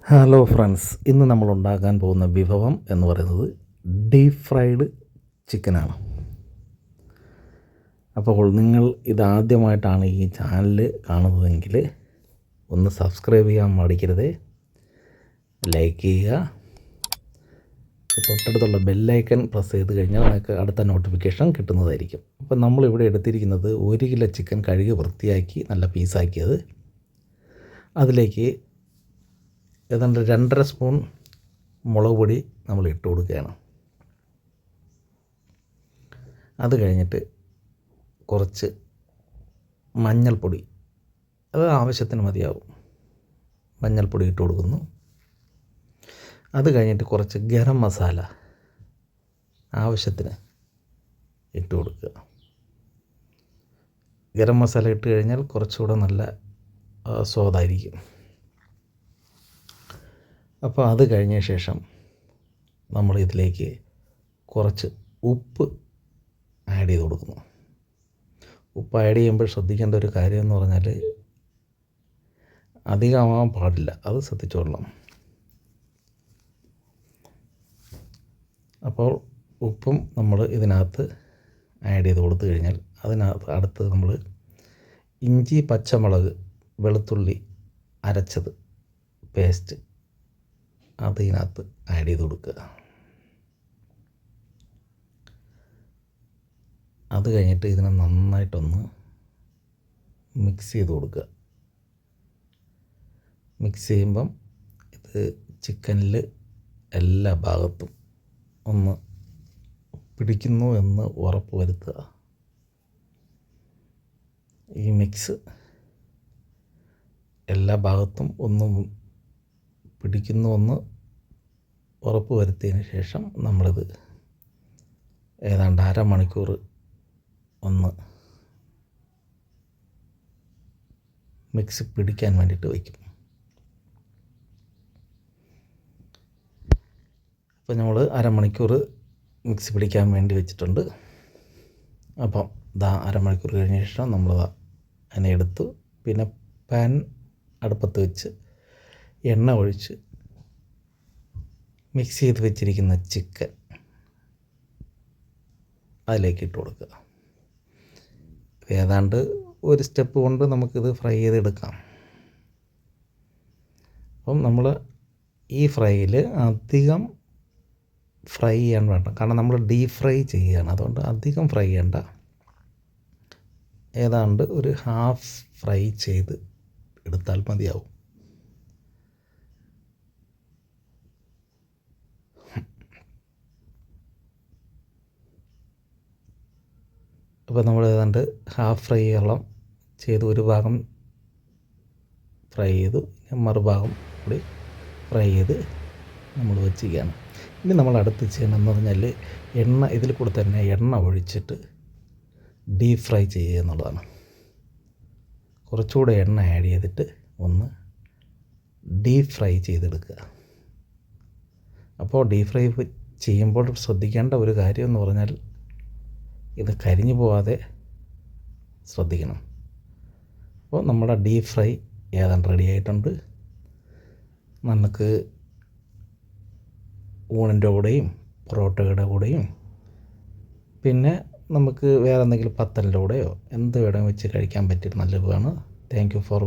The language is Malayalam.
ഹലോ ഫ്രണ്ട്സ്, ഇന്ന് നമ്മൾ ഉണ്ടാക്കാൻ പോകുന്ന വിഭവം എന്ന് പറയുന്നത് ഡീപ്പ് ഫ്രൈഡ് ചിക്കനാണ്. അപ്പോൾ നിങ്ങൾ ഇതാദ്യമായിട്ടാണ് ഈ ചാനൽ കാണുന്നതെങ്കിൽ ഒന്ന് സബ്സ്ക്രൈബ് ചെയ്യാൻ മടിക്കരുത്, ലൈക്ക് ചെയ്യുക, തൊട്ടടുത്തുള്ള ബെല്ലൈക്കൺ പ്രസ് ചെയ്ത് കഴിഞ്ഞാൽ നിങ്ങൾക്ക് അടുത്ത നോട്ടിഫിക്കേഷൻ കിട്ടുന്നതായിരിക്കും. അപ്പോൾ നമ്മളിവിടെ എടുത്തിരിക്കുന്നത് 1 കിലോ ചിക്കൻ കഴുകി വൃത്തിയാക്കി നല്ല പീസാക്കിയത്, അതിലേക്ക് ഏതാണ്ട് 2.5 സ്പൂൺ മുളക് പൊടി നമ്മൾ ഇട്ട് കൊടുക്കുകയാണ്. അത് കഴിഞ്ഞിട്ട് കുറച്ച് മഞ്ഞൾപ്പൊടി, അത് ആവശ്യത്തിന് മതിയാവും, മഞ്ഞൾപ്പൊടി ഇട്ട് കൊടുക്കുന്നു. അത് കഴിഞ്ഞിട്ട് കുറച്ച് ഗരം മസാല ആവശ്യത്തിന് ഇട്ട് കൊടുക്കുക. ഗരം മസാല ഇട്ട് കഴിഞ്ഞാൽ കുറച്ചുകൂടെ നല്ല സ്വാദായിരിക്കും. അപ്പോൾ അത് കഴിഞ്ഞ ശേഷം നമ്മൾ ഇതിലേക്ക് കുറച്ച് ഉപ്പ് ആഡ് ചെയ്ത് കൊടുക്കുന്നു. ഉപ്പ് ആഡ് ചെയ്യുമ്പോൾ ശ്രദ്ധിക്കേണ്ട ഒരു കാര്യം എന്ന് പറഞ്ഞാൽ അധികമാവാൻ പാടില്ല, അത് ശ്രദ്ധിച്ചോളണം. അപ്പോൾ ഉപ്പും നമ്മൾ ഇതിനകത്ത് ആഡ് ചെയ്ത് കൊടുത്തു കഴിഞ്ഞാൽ അടുത്ത് നമ്മൾ ഇഞ്ചി, പച്ചമുളക്, വെളുത്തുള്ളി അരച്ചത് പേസ്റ്റ് അത് ഇതിനകത്ത് ആഡ് ചെയ്ത് കൊടുക്കുക. അത് കഴിഞ്ഞിട്ട് ഇതിനെ നന്നായിട്ടൊന്ന് മിക്സ് ചെയ്ത് കൊടുക്കുക. മിക്സ് ചെയ്യുമ്പം ഇത് ചിക്കനിൽ എല്ലാ ഭാഗത്തും ഒന്ന് പിടിക്കുന്നു എന്ന് ഉറപ്പ് വരുത്തുക. ഈ മിക്സ് എല്ലാ ഭാഗത്തും ഒന്ന് പിടിക്കുന്നു എന്ന് ഉറപ്പ് വരുത്തിയതിന് ശേഷം നമ്മളിത് ഏതാണ്ട് 1/2 മണിക്കൂർ ഒന്ന് മിക്സ് പിടിക്കാൻ വേണ്ടിയിട്ട് വയ്ക്കും. അപ്പോൾ നമ്മൾ 1/2 മണിക്കൂർ മിക്സ് പിടിക്കാൻ വേണ്ടി വെച്ചിട്ടുണ്ട്. അപ്പം 1/2 മണിക്കൂർ കഴിഞ്ഞ ശേഷം നമ്മൾ അതിനെ എടുത്തു. പിന്നെ പാൻ അടുപ്പത്ത് വെച്ച് എണ്ണ ഒഴിച്ച് മിക്സ് ചെയ്ത് വെച്ചിരിക്കുന്ന ചിക്കൻ അതിലേക്ക് ഇട്ട് കൊടുക്കുക. ഏതാണ്ട് ഒരു സ്റ്റെപ്പ് കൊണ്ട് നമുക്കിത് ഫ്രൈ ചെയ്തെടുക്കാം. അപ്പം നമ്മൾ ഈ ഫ്രൈയിൽ അധികം ഫ്രൈ ചെയ്യാൻ വേണ്ട, കാരണം നമ്മൾ ഡീപ്പ് ഫ്രൈ ചെയ്യുകയാണ്, അതുകൊണ്ട് അധികം ഫ്രൈ ചെയ്യണ്ട. ഏതാണ്ട് ഒരു ഹാഫ് ഫ്രൈ ചെയ്ത് എടുത്താൽ മതിയാവും. അപ്പോൾ നമ്മൾ ഏതാണ്ട് ഹാഫ് ഫ്രൈ ചെയ്ത് ഒരു ഭാഗം ഫ്രൈ ചെയ്തു, മറുഭാഗം കൂടി ഫ്രൈ ചെയ്ത് നമ്മൾ വെച്ചിരിക്കുകയാണ്. ഇനി നമ്മൾ അടുത്ത് ചെയ്യണമെന്ന് പറഞ്ഞാൽ ഇതിൽ കൂടെ തന്നെ എണ്ണ ഒഴിച്ചിട്ട് ഡീപ്പ് ഫ്രൈ ചെയ്യുക എന്നുള്ളതാണ്. കുറച്ചുകൂടെ എണ്ണ ആഡ് ചെയ്തിട്ട് ഒന്ന് ഡീപ്പ് ഫ്രൈ ചെയ്തെടുക്കുക. അപ്പോൾ ഡീപ്പ് ഫ്രൈ ചെയ്യുമ്പോൾ ശ്രദ്ധിക്കേണ്ട ഒരു കാര്യം എന്ന് പറഞ്ഞാൽ ഇത് കരിഞ്ഞു പോവാതെ ശ്രദ്ധിക്കണം. അപ്പോൾ നമ്മുടെ ഡീപ്പ് ഫ്രൈ ഏതാണ്ട് റെഡി ആയിട്ടുണ്ട്. നമുക്ക് ഊണിൻ്റെ കൂടെയും പൊറോട്ടയുടെ കൂടെയും പിന്നെ നമുക്ക് വേറെ എന്തെങ്കിലും പത്തലിൻ്റെ കൂടെയോ എന്ത് വേണമെങ്കിലും വെച്ച് കഴിക്കാൻ പറ്റിയിട്ട് നല്ല വിഭവമാണ്. Thank you for